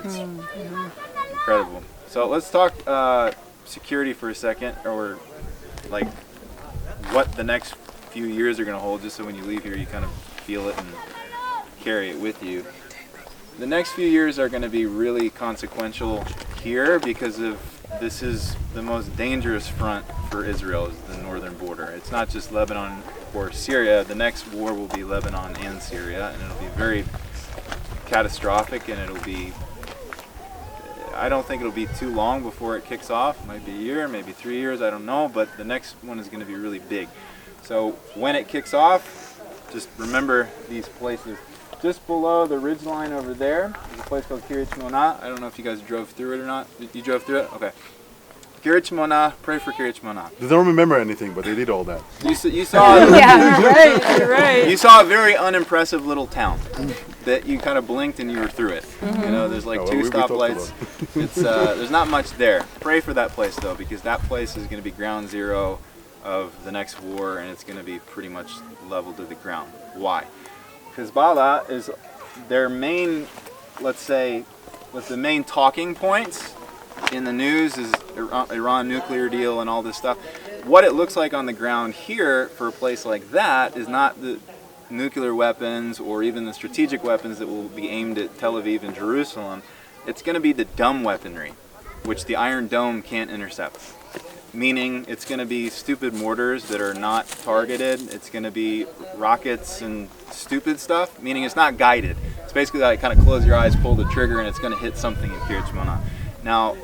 It's incredible. So let's talk security for a second, or like what the next few years are going to hold, just so when you leave here you kind of feel it and carry it with you. The next few years are going to be really consequential here because of this is the most dangerous front for Israel, is the northern border. It's not just Lebanon or Syria. The next war will be Lebanon and Syria, and it'll be very catastrophic, and it'll be, I don't think it'll be too long before it kicks off. It might be a year, maybe 3 years, I don't know, but the next one is going to be really big. So when it kicks off, just remember these places. Just below the ridge line over there is a place called Kiryat Shmona. I don't know if you guys drove through it or not. You drove through it? Okay. Kiryat Shmona, pray for Kiryat Shmona. They don't remember anything, but they did all that. You saw Yeah, right, you're right. You saw a very unimpressive little town that you kind of blinked and you were through it. You know, there's like two stoplights. It's there's not much there. Pray for that place though, because that place is going to be ground zero of the next war, and it's going to be pretty much leveled to the ground. Why? Hezbollah is their main, let's say, what's the main talking points in the news is Iran nuclear deal and all this stuff. What it looks like on the ground here for a place like that is not the nuclear weapons or even the strategic weapons that will be aimed at Tel Aviv and Jerusalem. It's going to be the dumb weaponry, which the Iron Dome can't intercept. Meaning it's going to be stupid mortars that are not targeted. It's going to be rockets and stupid stuff, meaning it's not guided. It's basically like kind of close your eyes, pull the trigger, and it's going to hit something in Kiryat Shmona. Now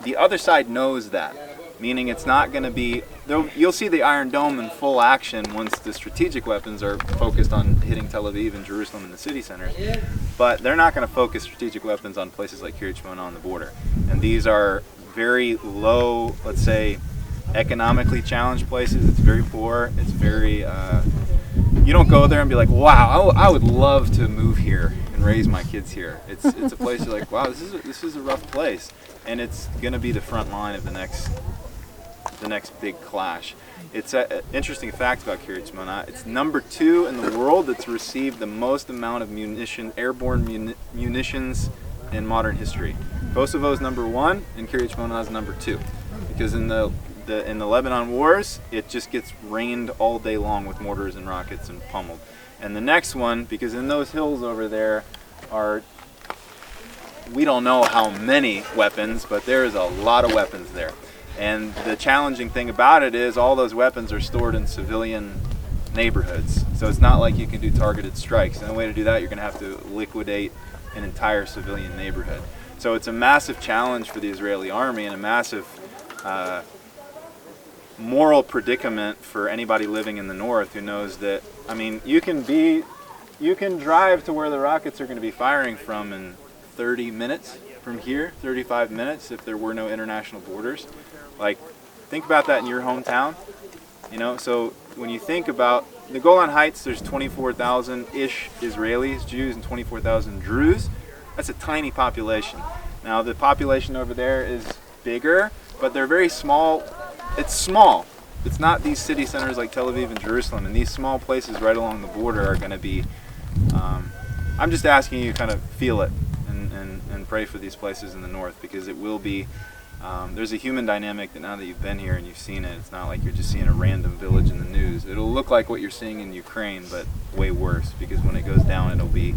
the other side knows that, meaning it's not going to be, you'll see the Iron Dome in full action once the strategic weapons are focused on hitting Tel Aviv and Jerusalem and the city centers, but they're not going to focus strategic weapons on places like Kiryat Shmona on the border. And these are very low, let's say, economically challenged places. It's very poor. It's very, you don't go there and be like, wow, I would love to move here and raise my kids here. It's a place you're like, wow, this is a rough place, and it's going to be the front line of the next big clash. It's an interesting fact about Kiryat Shmona. It's number 2 in the world that's received the most amount of airborne munitions in modern history. Kosovo is number 1, and Kiryat Shmona is number 2, because in the Lebanon wars, it just gets rained all day long with mortars and rockets and pummeled. And the next one, because in those hills over there are, we don't know how many weapons, but there is a lot of weapons there. And the challenging thing about it is all those weapons are stored in civilian neighborhoods. So it's not like you can do targeted strikes. And the way to do that, you're going to have to liquidate an entire civilian neighborhood. So it's a massive challenge for the Israeli army and a massive moral predicament for anybody living in the north who knows that, I mean, you can drive to where the rockets are going to be firing from in 30 minutes from here, 35 minutes if there were no international borders. Like, think about that in your hometown, you know? So when you think about the Golan Heights, there's 24,000-ish Israelis, Jews, and 24,000 Druze. That's a tiny population. Now the population over there is bigger, but they're very small. It's small. It's not these city centers like Tel Aviv and Jerusalem, and these small places right along the border are going to be, I'm just asking you to kind of feel it and pray for these places in the north, because it will be, there's a human dynamic that now that you've been here and you've seen it, it's not like you're just seeing a random village in the news. It'll look like what you're seeing in Ukraine, but way worse, because when it goes down, it'll be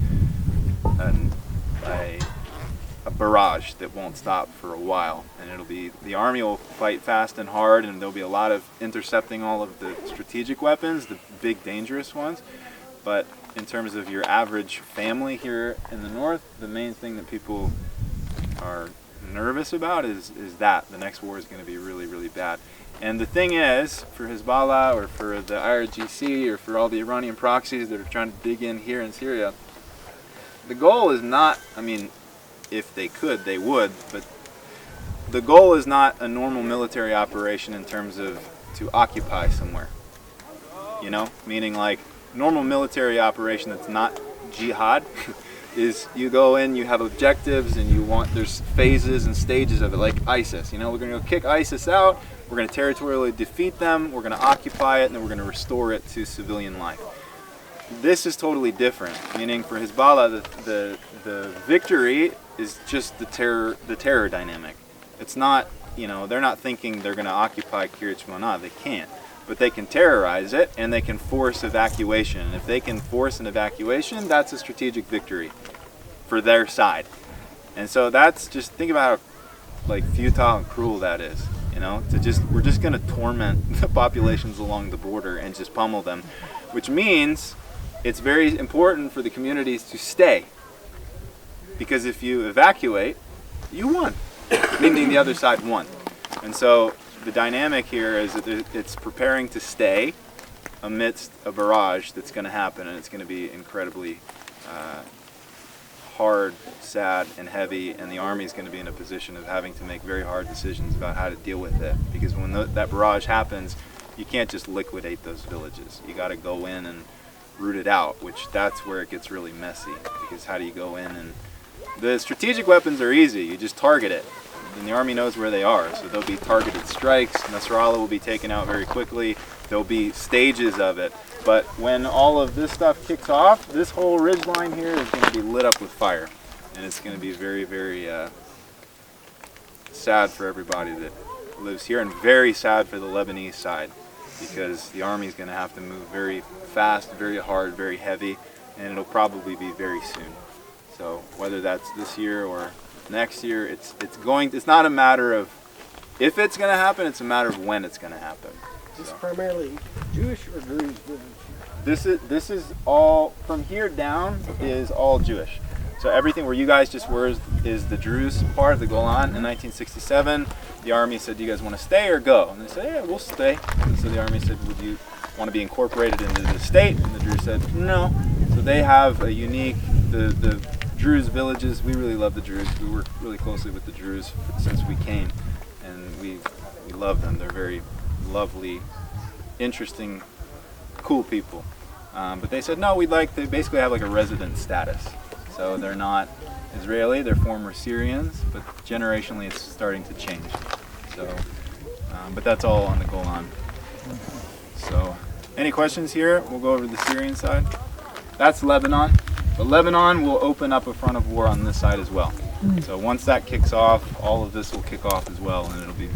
a barrage that won't stop for a while, and it'll be, the army will fight fast and hard, and there'll be a lot of intercepting all of the strategic weapons, the big dangerous ones. But in terms of your average family here in the north, the main thing that people are nervous about is that the next war is going to be really, really bad. And the thing is, for Hezbollah or for the IRGC or for all the Iranian proxies that are trying to dig in here in Syria, the goal is not, I mean, if they could, they would, but the goal is not a normal military operation in terms of to occupy somewhere. You know, meaning like normal military operation that's not jihad is you go in, you have objectives, and you want, there's phases and stages of it, like ISIS. You know, we're going to go kick ISIS out, we're going to territorially defeat them, we're going to occupy it, and then we're going to restore it to civilian life. This is totally different, meaning for Hezbollah, the victory is just the terror dynamic. It's not, they're not thinking they're going to occupy Kiryat Shmona. They can't. But they can terrorize it, and they can force evacuation. And if they can force an evacuation, that's a strategic victory for their side. And so that's just, think about how futile and cruel that is. We're just going to torment the populations along the border and just pummel them, which means it's very important for the communities to stay. Because if you evacuate, you won, meaning the other side won. And so the dynamic here is that it's preparing to stay amidst a barrage that's going to happen, and it's going to be incredibly hard, sad, and heavy, and the army is going to be in a position of having to make very hard decisions about how to deal with it. Because when that barrage happens, you can't just liquidate those villages. You got to go in and root it out, which that's where it gets really messy. Because how do you go in and... The strategic weapons are easy. You just target it. And the army knows where they are, so there'll be targeted strikes. Nasrallah will be taken out very quickly. There'll be stages of it. But when all of this stuff kicks off, this whole ridge line here is going to be lit up with fire. And it's going to be very, very sad for everybody that lives here, and very sad for the Lebanese side, because the army is going to have to move very fast, very hard, very heavy, and it'll probably be very soon. So whether that's this year or next year, it's not a matter of if it's going to happen, it's a matter of when it's going to happen. Is this primarily Jewish or Druze village? This is all, from here down is all Jewish. So everything where you guys just were is the Druze part of the Golan. In 1967, the army said, do you guys want to stay or go? And they said, yeah, we'll stay. And so the army said, would you want to be incorporated into the state? And the Druze said, no. So they have a unique, the Druze villages, we really love the Druze. We work really closely with the Druze since we came, and we love them. They're very lovely, interesting, cool people. But they said, no, they basically have like a resident status. So they're not Israeli, they're former Syrians, but generationally it's starting to change. So, but that's all on the Golan. So, any questions here? We'll go over to the Syrian side. That's Lebanon. But Lebanon will open up a front of war on this side as well. So once that kicks off, all of this will kick off as well, and it'll be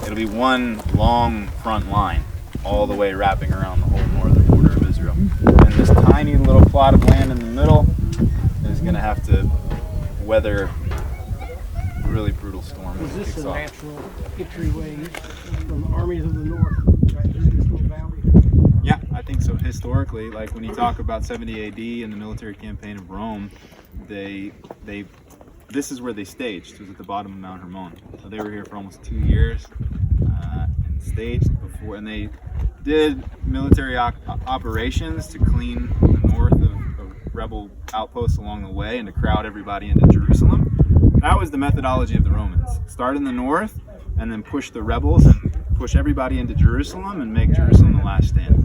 it'll be one long front line all the way wrapping around the whole northern border of Israel. And this tiny little plot of land in the middle is going to have to weather a really brutal storm. Is this a natural entryway from the armies of the north right through this little valley? Yeah, I think so. Historically, like when you talk about 70 AD and the military campaign of Rome, this is where they staged. It was at the bottom of Mount Hermon. So they were here for almost 2 years and staged before, and they did military operations to clean the north of rebel outposts along the way and to crowd everybody into Jerusalem. That was the methodology of the Romans. Start in the north and then push the rebels and push everybody into Jerusalem and make Jerusalem the last stand.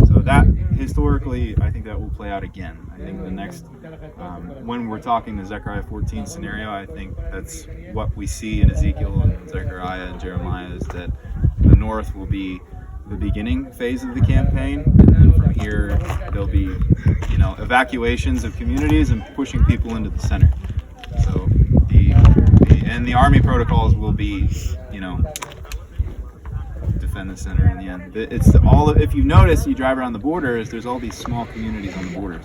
So that, historically, I think that will play out again. I think the next, when we're talking the Zechariah 14 scenario, I think that's what we see in Ezekiel and Zechariah and Jeremiah, is that the north will be the beginning phase of the campaign, and then from here there'll be, evacuations of communities and pushing people into the center. So the army protocols will be, defend the center in the end. If you notice, you drive around the borders, there's all these small communities on the borders.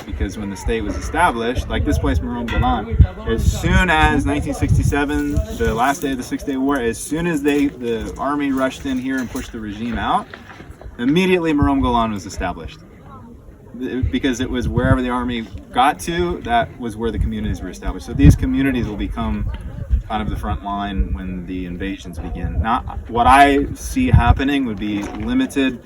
Because when the state was established, like this place, Marom Golan, as soon as 1967, the last day of the 6-Day War, as soon as the army rushed in here and pushed the regime out, immediately Marom Golan was established. Because it was wherever the army got to, that was where the communities were established. So these communities will become kind of the front line when the invasions begin. Not what I see happening would be limited,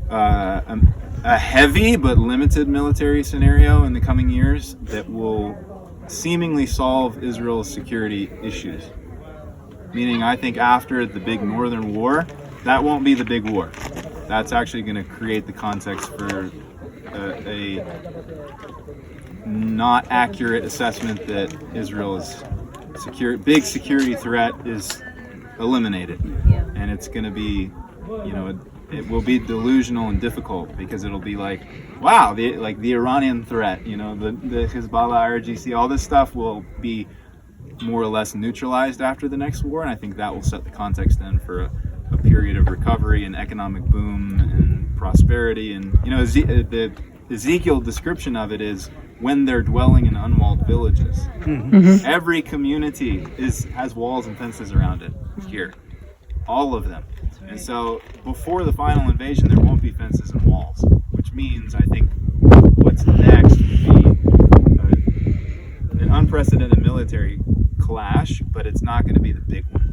a heavy but limited military scenario in the coming years that will seemingly solve Israel's security issues. Meaning, I think after the big Northern War, that won't be the big war. That's actually going to create the context for a not accurate assessment that Israel's big security threat is eliminated. Yeah. And it's going to be, it will be delusional and difficult because it'll be like, wow, the Iranian threat, the Hezbollah, IRGC, all this stuff will be more or less neutralized after the next war, and I think that will set the context then for a period of recovery and economic boom and prosperity. And the Ezekiel description of it is when they're dwelling in unwalled villages. Mm-hmm. Every community has walls and fences around it here, all of them. And so before the final invasion, there won't be fences and walls, which means I think what's next would be an unprecedented military clash, but it's not going to be the big one.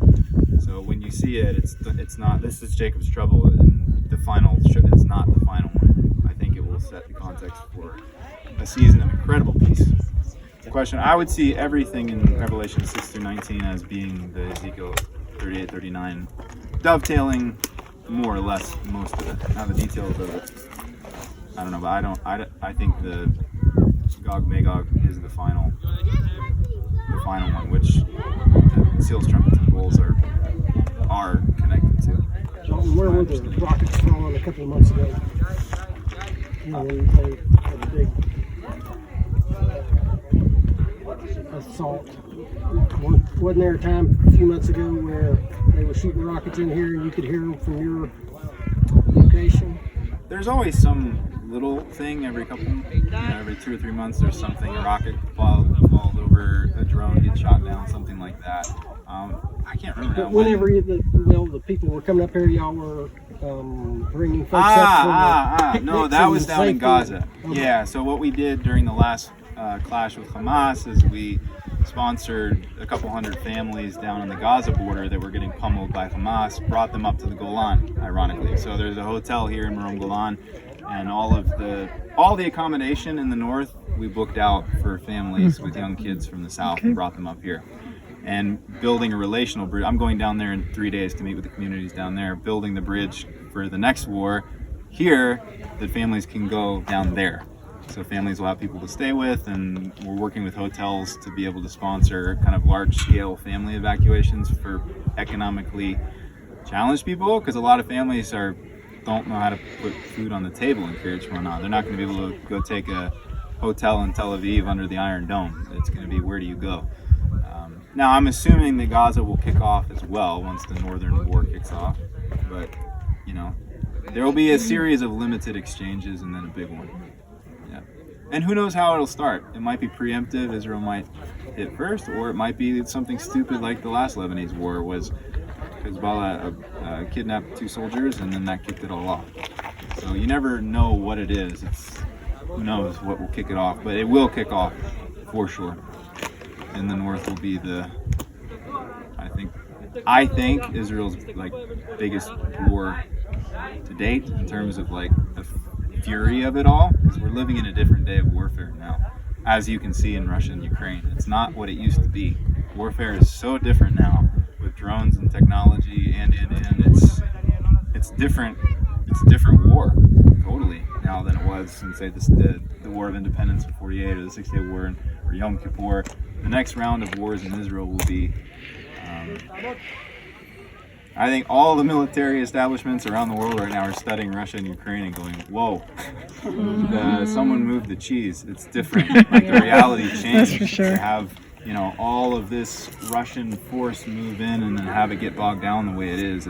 So when you see it, it's not. This is Jacob's trouble, and the final. It's not the final one. I think it will set the context for a season of incredible peace. The question: I would see everything in Revelation 6-19 as being the Ezekiel 38-39, dovetailing more or less most of it. Now the details of it, I don't know, but I think the Gog Magog is the final one, which the seals, trumpets, and bowls are connected to. Dalton, where were the rockets falling a couple of months ago? When they had a big assault. Wasn't there a time a few months ago where they were shooting rockets in here and you could hear them from your location? There's always some little thing every 2 or 3 months. There's something, a rocket falls over, a drone gets shot down, something like that. I can't remember. But whenever the people were coming up here, y'all were bringing folks up from no, that was down in Gaza. Okay. Yeah, so what we did during the last clash with Hamas is we sponsored a couple hundred families down on the Gaza border that were getting pummeled by Hamas, brought them up to the Golan, ironically. So there's a hotel here in Marom Golan, and all the accommodation in the north we booked out for families with young kids from the south and brought them up here. And building a relational bridge. I'm going down there in 3 days to meet with the communities down there, building the bridge for the next war here that families can go down there. So families will have people to stay with, and we're working with hotels to be able to sponsor kind of large-scale family evacuations for economically challenged people, because a lot of families don't know how to put food on the table in Kiryat Shmona. They're not going to be able to go take a hotel in Tel Aviv under the Iron Dome. It's going to be, where do you go? Now, I'm assuming that Gaza will kick off as well once the northern war kicks off, but there will be a series of limited exchanges and then a big one. Yeah. And who knows how it'll start? It might be preemptive, Israel might hit first, or it might be something stupid like the last Lebanese war was Hezbollah kidnapped 2 soldiers and then that kicked it all off. So you never know what it is. Who knows what will kick it off, but it will kick off for sure. In the north will be I think Israel's biggest war to date in terms of the fury of it all, because we're living in a different day of warfare now, as you can see in Russia and Ukraine. It's not what it used to be. Warfare is so different now with drones and technology, and it's different. It's a different war totally now than it was since say the War of Independence in '48 or the 6-Day War or Yom Kippur. The next round of wars in Israel will be, I think all the military establishments around the world right now are studying Russia and Ukraine and going, whoa, someone moved the cheese. It's different. The reality changed. That's for sure. To have, all of this Russian force move in and then have it get bogged down the way it is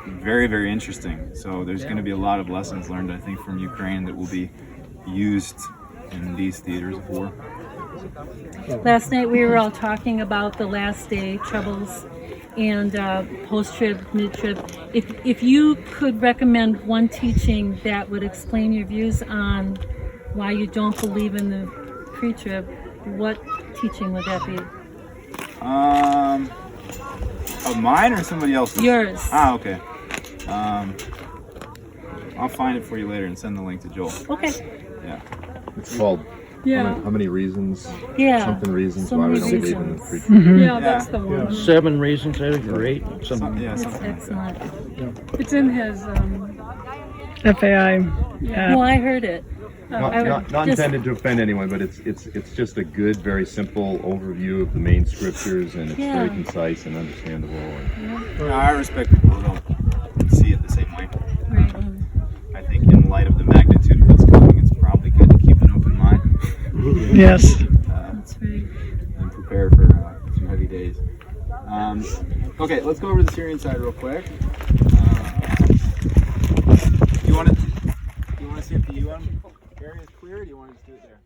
very, very interesting. So there's going to be a lot of lessons learned, I think, from Ukraine that will be used in these theaters of war. Last night we were all talking about the last day troubles and post-trib, mid-trib. If you could recommend one teaching that would explain your views on why you don't believe in the pre-trib, what teaching would that be? Of mine or somebody else's? Yours. Okay. I'll find it for you later and send the link to Joel. Okay. Yeah. It's called how many reasons? Yeah. Something reasons So why we many don't believe in the reasons. free trade. Yeah, that's the one. 7 reasons, I think, or 8. Something. Yeah, It's something like that. excellent. It's in his No, FAI app. I heard it. Not intended to offend anyone, but it's just a good, very simple overview of the main scriptures, and it's very concise and understandable. I respect people who don't Yes. That's right. And prepare for some heavy days. Okay, let's go over to the Syrian side real quick. Do you want to see if the UM area is clear, or do you want to just do it there?